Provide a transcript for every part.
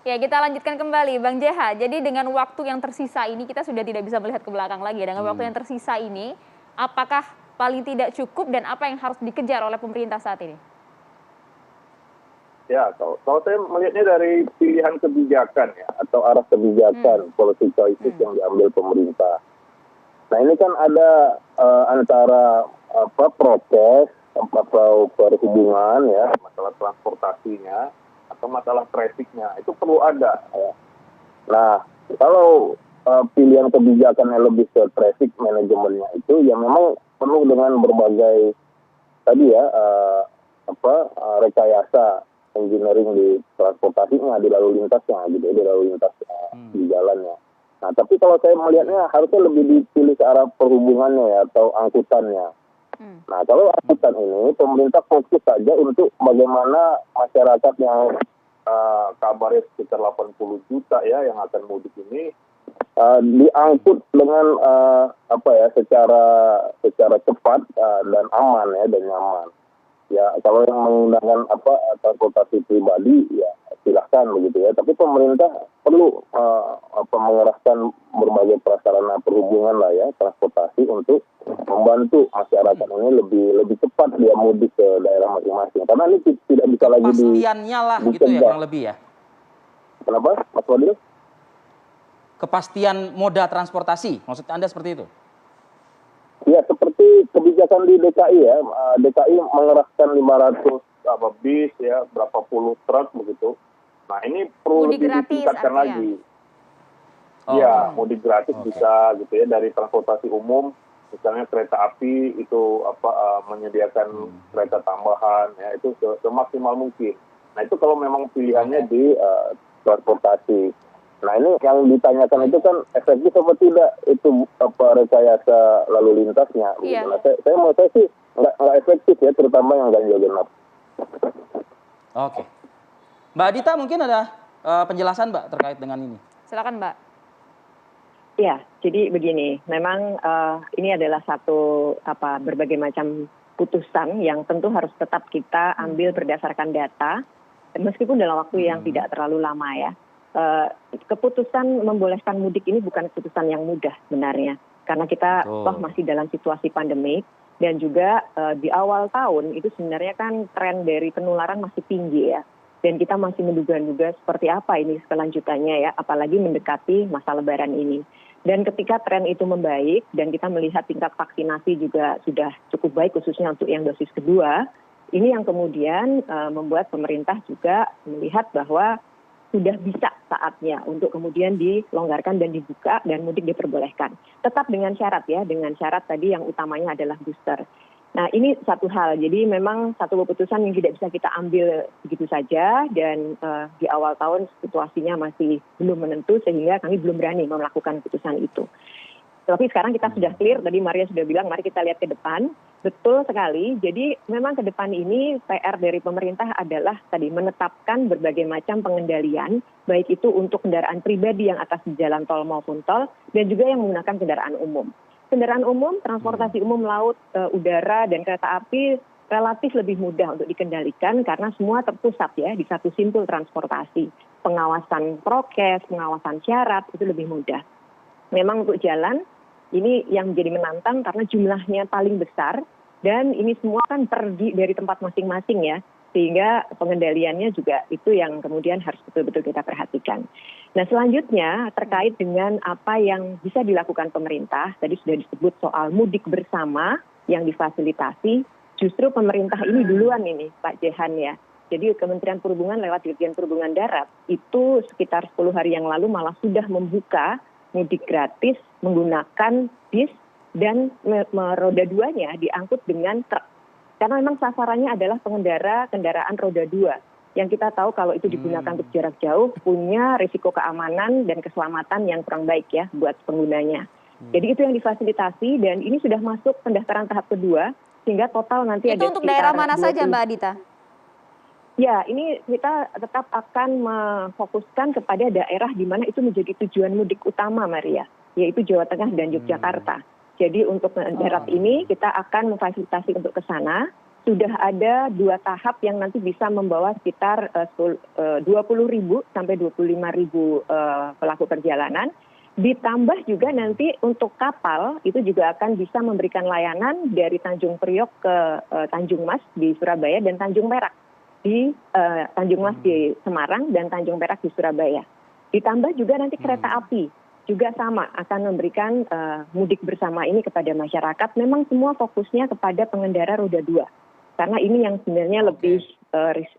Ya, kita lanjutkan kembali, Bang JH. Jadi dengan waktu yang tersisa ini kita sudah tidak bisa melihat ke belakang lagi. Dengan waktu yang tersisa ini, apakah paling tidak cukup dan apa yang harus dikejar oleh pemerintah saat ini? Ya, kalau saya melihatnya dari pilihan kebijakan ya, atau arah kebijakan policy choices yang diambil pemerintah. Nah ini kan ada antara prokes atau perhubungan ya, masalah transportasinya atau masalah trafficnya itu perlu ada. Ya. Nah kalau pilihan kebijakannya lebih ke traffic manajemennya itu ya memang penuh dengan berbagai tadi ya rekayasa engineering di transportasinya, di lalu lintasnya gitu, di lalu lintas di jalannya. Nah, tapi kalau saya melihatnya harusnya lebih dipilih ke arah perhubungannya ya, atau angkutannya. Nah, kalau angkutan ini pemerintah fokus saja untuk bagaimana masyarakat yang kabarnya sekitar 80 juta ya yang akan mudik ini diangkut dengan secara cepat dan aman ya dan nyaman. Ya kalau yang menggunakan transportasi pribadi ya silahkan begitu ya, tapi pemerintah perlu mengerahkan berbagai prasarana perhubungan lah ya, transportasi untuk membantu masyarakat ini lebih cepat dia mudik ke daerah masing-masing, karena ini tidak bisa lagi kepastiannya lah gitu ya kurang lebih ya. Kenapa Mas Fadil? Kepastian moda transportasi maksud Anda seperti itu? Ya, seperti kebijakan di DKI ya, DKI mengerahkan 500 bis ya, berapa puluh truk begitu. Nah ini perlu ditingkatkan lagi. Ya, mudik gratis bisa gitu ya, dari transportasi umum, misalnya kereta api itu menyediakan kereta tambahan ya, itu semaksimal mungkin. Nah itu kalau memang pilihannya di transportasi. Nah ini yang ditanyakan itu kan efektif apa tidak itu rekayasa lalu lintasnya. Iya. Nah, saya sih nggak efektif ya, terutama yang ganjil genap. Oke, Mbak Adita mungkin ada penjelasan Mbak terkait dengan ini. Silakan Mbak. Ya, jadi begini, memang ini adalah satu berbagai macam putusan yang tentu harus tetap kita ambil berdasarkan data, meskipun dalam waktu yang tidak terlalu lama ya. Keputusan membolehkan mudik ini bukan keputusan yang mudah sebenarnya, karena kita masih dalam situasi pandemik dan juga di awal tahun itu sebenarnya kan tren dari penularan masih tinggi ya, dan kita masih menduga-duga seperti apa ini kelanjutannya ya, apalagi mendekati masa Lebaran ini. Dan ketika tren itu membaik dan kita melihat tingkat vaksinasi juga sudah cukup baik khususnya untuk yang dosis kedua, ini yang kemudian membuat pemerintah juga melihat bahwa sudah bisa saatnya untuk kemudian dilonggarkan dan dibuka dan mudik diperbolehkan. Tetap dengan syarat ya, dengan syarat tadi yang utamanya adalah booster. Nah ini satu hal, jadi memang satu keputusan yang tidak bisa kita ambil begitu saja dan di awal tahun situasinya masih belum menentu sehingga kami belum berani melakukan keputusan itu. Tapi sekarang kita sudah clear, tadi Maria sudah bilang mari kita lihat ke depan. Betul sekali, jadi memang ke depan ini PR dari pemerintah adalah tadi menetapkan berbagai macam pengendalian, baik itu untuk kendaraan pribadi yang atas jalan tol maupun tol, dan juga yang menggunakan kendaraan umum. Kendaraan umum, transportasi umum laut, udara, dan kereta api relatif lebih mudah untuk dikendalikan karena semua terpusat ya di satu simpul transportasi. Pengawasan prokes, pengawasan syarat itu lebih mudah. Memang untuk jalan, ini yang menjadi menantang karena jumlahnya paling besar dan ini semua kan pergi dari tempat masing-masing ya, sehingga pengendaliannya juga itu yang kemudian harus betul-betul kita perhatikan. Nah selanjutnya terkait dengan apa yang bisa dilakukan pemerintah, tadi sudah disebut soal mudik bersama yang difasilitasi, justru pemerintah ini duluan ini Pak Jehan ya. Jadi Kementerian Perhubungan lewat Dirjen Perhubungan Darat itu sekitar 10 hari yang lalu malah sudah membuka mudik gratis menggunakan bis dan roda duanya diangkut dengan truk. Karena memang sasarannya adalah pengendara kendaraan roda 2 yang kita tahu kalau itu digunakan untuk jarak jauh punya risiko keamanan dan keselamatan yang kurang baik ya buat penggunanya. Jadi itu yang difasilitasi dan ini sudah masuk pendaftaran tahap kedua sehingga total nanti itu ada untuk daerah mana saja Mbak Adita? Ya, ini kita tetap akan memfokuskan kepada daerah di mana itu menjadi tujuan mudik utama, Maria, yaitu Jawa Tengah dan Yogyakarta. Jadi untuk daerah ini kita akan memfasilitasi untuk ke sana sudah ada 2 tahap yang nanti bisa membawa sekitar 20.000 sampai 25.000 pelaku perjalanan. Ditambah juga nanti untuk kapal itu juga akan bisa memberikan layanan dari Tanjung Priok ke Tanjung Mas di Surabaya dan Tanjung Perak di Tanjung Mas di Semarang dan Tanjung Perak di Surabaya. Ditambah juga nanti kereta api juga sama akan memberikan mudik bersama ini kepada masyarakat. Memang semua fokusnya kepada pengendara roda 2. Karena ini yang sebenarnya lebih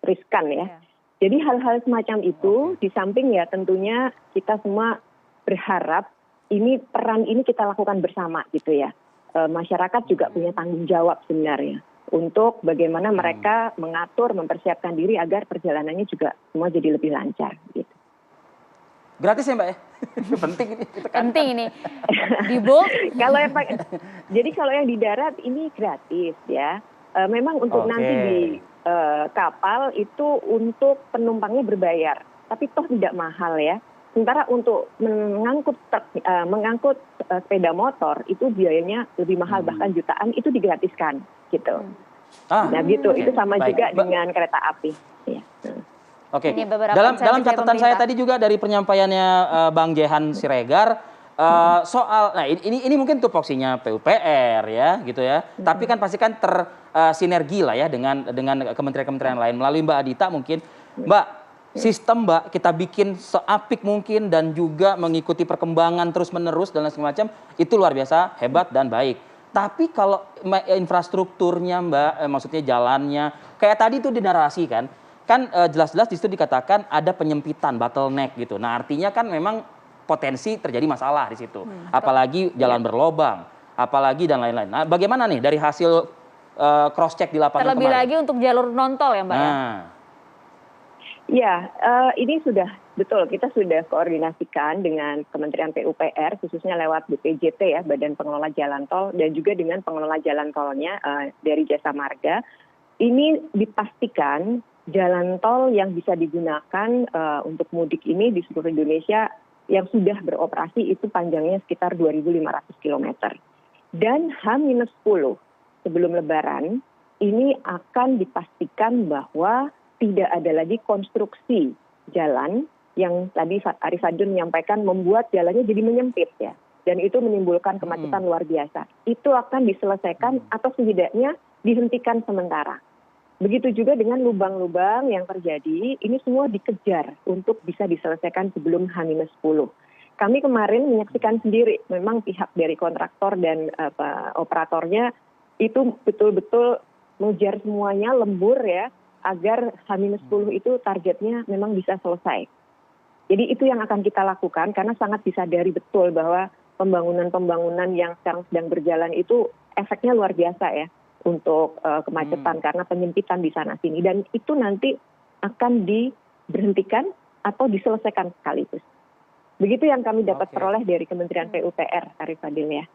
riskan ya. Jadi hal-hal semacam itu di samping ya tentunya kita semua berharap peran ini kita lakukan bersama gitu ya. Masyarakat juga punya tanggung jawab sebenarnya untuk bagaimana mereka mengatur, mempersiapkan diri agar perjalanannya juga semua jadi lebih lancar gitu. Gratis ya Mbak ya? Penting ini. Penting ini. Di bold. Jadi kalau yang di darat ini gratis ya. Memang untuk nanti di kapal itu untuk penumpangnya berbayar, tapi toh tidak mahal ya. Sementara untuk mengangkut sepeda motor itu biayanya lebih mahal bahkan jutaan, itu digratiskan gitu. Nah gitu, itu sama juga dengan kereta api. Ya. Oke. Dalam catatan saya tadi juga dari penyampaiannya Bang Jehan Siregar. Soal, nah ini mungkin tupoksinya PUPR ya, gitu ya. Tapi kan pasti kan tersinergi lah ya dengan kementerian-kementerian lain. Melalui Mbak Adita mungkin, Mbak, sistem Mbak kita bikin seapik mungkin dan juga mengikuti perkembangan terus-menerus dan segala macam, itu luar biasa, hebat dan baik. Tapi kalau infrastrukturnya Mbak, maksudnya jalannya, kayak tadi itu dinarasikan, kan jelas-jelas di situ dikatakan ada penyempitan, bottleneck gitu. Nah artinya kan memang potensi terjadi masalah di situ. Apalagi jalan berlobang, apalagi dan lain-lain. Nah, bagaimana nih dari hasil cross check di lapangan terlebih kemarin? lagi untuk jalur non-tol ya Mbak ya? Ya, ini sudah betul kita sudah koordinasikan dengan Kementerian PUPR khususnya lewat BPJT ya, Badan Pengelola Jalan Tol, dan juga dengan pengelola jalan tolnya dari Jasa Marga. Ini dipastikan jalan tol yang bisa digunakan untuk mudik ini di seluruh Indonesia yang sudah beroperasi itu panjangnya sekitar 2.500 km. Dan H-10 sebelum Lebaran ini akan dipastikan bahwa tidak ada lagi konstruksi jalan yang tadi Arif Adun menyampaikan membuat jalannya jadi menyempit ya. Dan itu menimbulkan kemacetan luar biasa. Itu akan diselesaikan atau setidaknya dihentikan sementara. Begitu juga dengan lubang-lubang yang terjadi, ini semua dikejar untuk bisa diselesaikan sebelum H-10. Kami kemarin menyaksikan sendiri, memang pihak dari kontraktor dan operatornya itu betul-betul mengejar semuanya lembur ya, agar H-10 itu targetnya memang bisa selesai. Jadi itu yang akan kita lakukan karena sangat disadari betul bahwa pembangunan-pembangunan yang sekarang sedang berjalan itu efeknya luar biasa ya. Untuk kemacetan karena penyempitan di sana sini, dan itu nanti akan diberhentikan atau diselesaikan sekaligus. Begitu yang kami dapat peroleh dari Kementerian PUPR, Arif Fadil ya.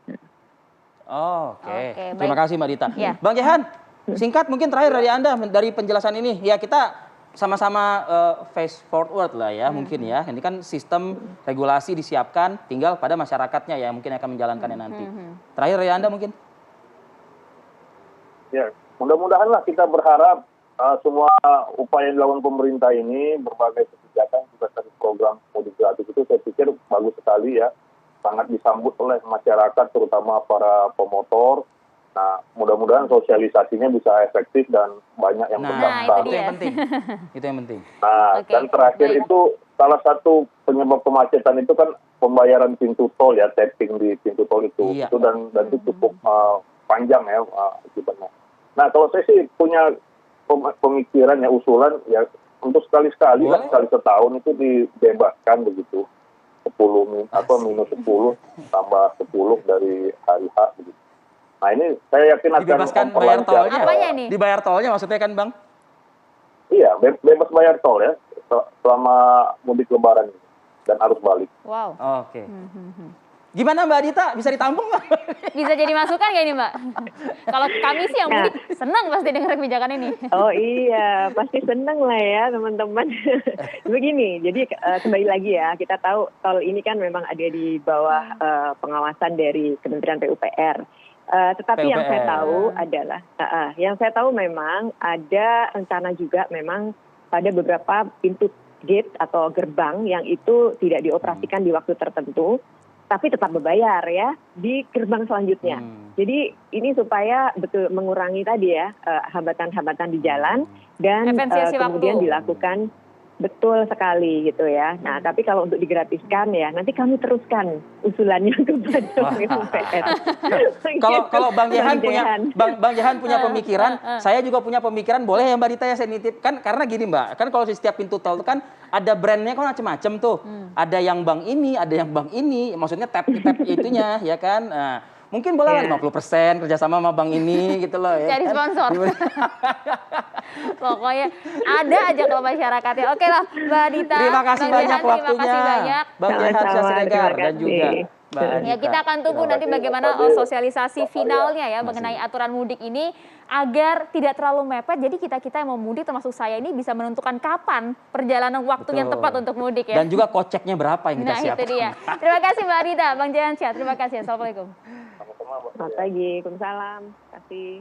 Oke. Terima kasih Mbak Dita. Ya. Bang Jehan, singkat mungkin terakhir dari Anda dari penjelasan ini. Ya kita sama-sama face forward lah ya mungkin ya. Ini kan sistem regulasi disiapkan, tinggal pada masyarakatnya ya mungkin akan menjalankannya nanti. Terakhir dari Anda mungkin. Ya, mudah-mudahan lah kita berharap semua upaya yang dilakukan pemerintah ini, berbagai kebijakan juga dari program mudik gratis itu saya pikir bagus sekali ya, sangat disambut oleh masyarakat terutama para pemotor. Nah, mudah-mudahan sosialisasinya bisa efektif dan banyak yang terdaftar. Itu yang penting. Itu yang penting. Nah, dan terakhir itu salah satu penyebab kemacetan itu kan pembayaran pintu tol ya, tapping di pintu tol itu. Itu dan itu cukup panjang ya akibatnya. Nah, kalau saya sih punya pemikiran ya, usulan ya untuk sekali-sekali lah, sekali setahun itu dibebaskan begitu. 10 atau minus 10 tambah 10 dari hari H begitu. Nah, ini saya yakin akan dibebaskan bayar tolnya. Apanya ini? Dibayar tolnya maksudnya kan, Bang? Iya, bebas bayar tol ya selama mudik Lebaran dan arus balik. Wow. Oke. Gimana Mbak Adita? Bisa ditampung nggak? Bisa jadi masukan nggak ini Mbak? Kalau kami sih yang mudik senang pasti dengar kebijakan ini. Oh iya, pasti senang lah ya teman-teman. Begini, jadi kembali lagi ya, kita tahu tol ini kan memang ada di bawah pengawasan dari Kementerian PUPR. Tetapi yang saya PUPR. tahu adalah, yang saya tahu memang ada rencana juga memang pada beberapa pintu gate atau gerbang yang itu tidak dioperasikan di waktu tertentu, tapi tetap berbayar ya di gerbang selanjutnya. Jadi ini supaya betul mengurangi tadi ya hambatan-hambatan di jalan dan Efisiensi kemudian waktu. dilakukan betul sekali gitu ya. Nah, tapi kalau untuk digratiskan ya nanti kami teruskan usulannya kepada PUPR. Kalau Bang Jehan punya Jehan. Bang Jehan punya pemikiran, saya juga punya pemikiran, boleh ya Mbak Dita ya saya nitip kan karena gini Mbak, kan kalau di setiap pintu tol itu kan ada brandnya kan macam-macam tuh. Ada yang bank ini, ada yang bank ini, maksudnya tap itunya ya kan. Nah, mungkin boleh lah 50% kerjasama sama bank ini gitu loh ya. Cari kan? sponsor. Pokoknya ada aja kalau masyarakatnya. Oke lah, Mbak Dita. Terima kasih Bang banyak Jehan, waktunya. Terima kasih banyak. Bang Jehan Sama-sama, Siregar terima dan juga kasih. Mbak Adita. Ya, kita akan tunggu nanti bagaimana sosialisasi finalnya ya mengenai aturan mudik ini agar tidak terlalu mepet. Jadi kita yang mau mudik termasuk saya ini bisa menentukan kapan perjalanan waktu yang tepat untuk mudik ya. Dan juga koceknya berapa yang kita Nah, siapkan. itu dia. Terima kasih Mbak Adita, Bang Jehan Syah. Terima kasih. Assalamualaikum. Sama-sama, Mbak. Selamat pagi, Waalaikumsalam. Terima kasih.